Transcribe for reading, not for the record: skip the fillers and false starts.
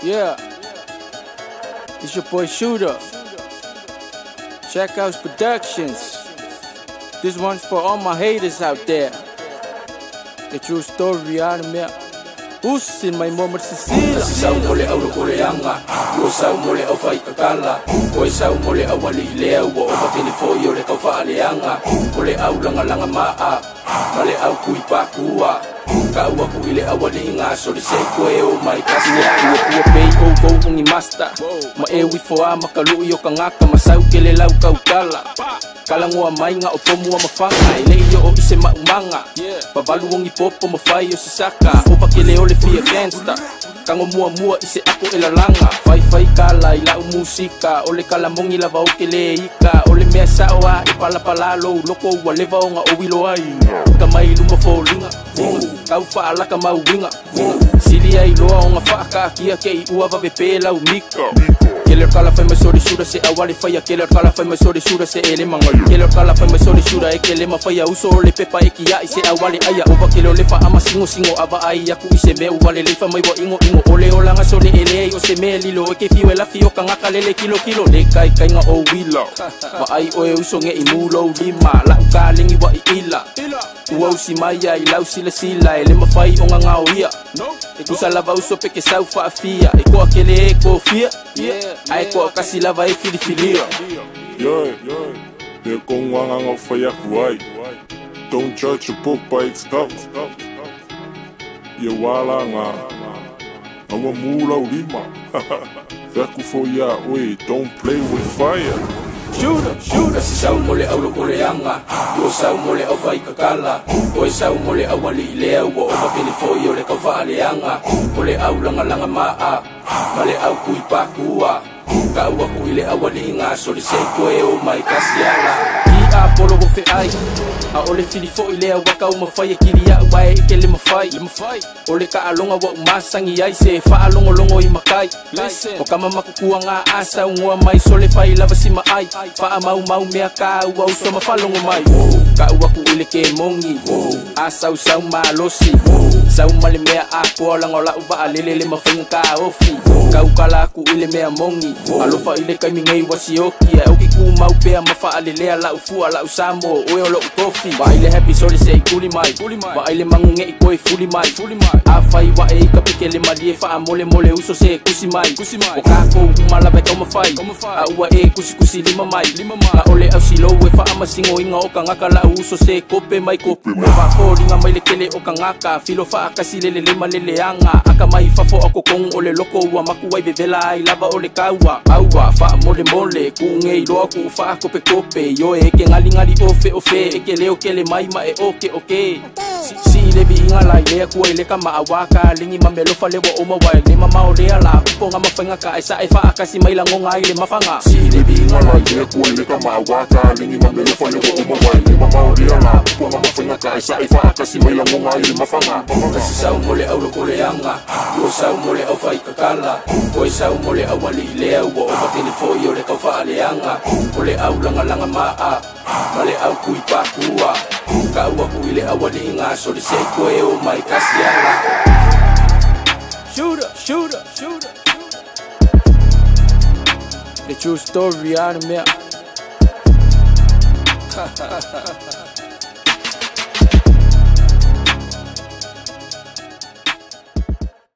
Yeah, it's your boy Shooter. Check out Productions. This one's for all my haters out there. The true story out of me. Usin may mo marsisila. Saw mole au kore anga, o saw mole au fai kakala, o saw mole au wali leo, o patini foyo le kau faale anga, mole au langa maa, male au kui pakua. Kau aku ile awali nga so se koe o mai kasia ua pei go ungi master ma e wi foa makalu yo kangaka masau kele lau kau kala ngoa mai nga opomu ma fanga ile yo o ise maumanga babalu ungi popo ma fai yo sisaka o pakele ole fia gangster kango mua ise ako elalanga fai kala ila musika ole kala mongi lava o kele ika ole mea sawa ipala lo loko wa leva o nga o wilo ai kamai luma folinga kau faala ka mau winga sili ai loa o nga whaaka kia kei ua vawe pēla u mika Killer kala fai mai sori sura se awali faya Killer kala fai mai sori sura se ele mangalu Killer kala fai mai sori sura e kele ma faya uso ole pepa e kia i se awali aya Ova kele ole fa ama singo ava ai aku i se me uwale leifa mai wa ingo Ole o langa sone ele o se me lilo e ke fiwe la fio ka ngaka lele kilo Le kai nga o wila Ma ai oe uso nge i mulo lima La uka lingi wa i ila Ua usi maya i lau sila Ele ma fai o nga ngao ia E kusa lava uso peke sau fa afia E koa kele e ko fia Ai koa kasi lava e filifilia They're going to fire white. Don't judge a book by its cover. Wala nga awa mula ulima. Veku fo ya oi, don't play with fire. Shooter si saw mole au kore anga, o saw mole au fai kakala, o saw mole au wali leo, o patini foyo le kau faale anga, ole au langa maa, male au kui pakua. Kau aku ile awali nga so se koe o mai kasiala a polo go fe ai a ole fili fo ile a waka o mafai kili ya wae ke le mafai ole ka alonga wa masangi ai se fa alongo I makai o kama makukua nga asa ngwa mai sole fai lava sima ai fa mau mea ka wa uso mafalongo mai ka waku ile ke mongi asa usau malosi sau male mea a ko la ngola uva alele mafinga ka ofi ka ukala ku ile mea mongi alofa ile kai mingai wasioki o ki ku mau pe mafa alele la ufu ala usamo o lo tofi ba ile happy sorry say kuli mai ba ile mangunge I koi fuli mai a fai wa e ka pikele mali fa mole uso se kusi mai o ka ko mala be ka mafai a ua e kusi lima mai a ole au silo we fa amasingo inga o ka ngaka la uso se kope mai ba ko ringa mai le kele o ka ngaka filo fa kasi lele malele anga aka mai fa fo ako kong ole loko wa maku wai bevela I lava ole kaua fa mole ku ngei lo ku fa kope yo e ke ngali ofe e ke leo kele mai ma e oke si le bi inga la ile ku ile ka ma awaka lingi mamelo fa lewo o ma wai le mama o le ala ko nga mafanga ka isa e fa akasi mai la ngonga ile mafanga si le bi inga la ile ku ile ka ma awaka lingi mamelo fa lewo o ma wai le mama o le ala ko nga mafanga ka isa e fa akasi mai la ngonga ile mafanga kasi saw mole au kore anga o saw mole au fai kakala o saw mole au wali leo o patini foyo le kau faale anga ole au langa maa male au kui pakua kau aku ile awali nga so se koe o mai kasiala Shooter The true story out of me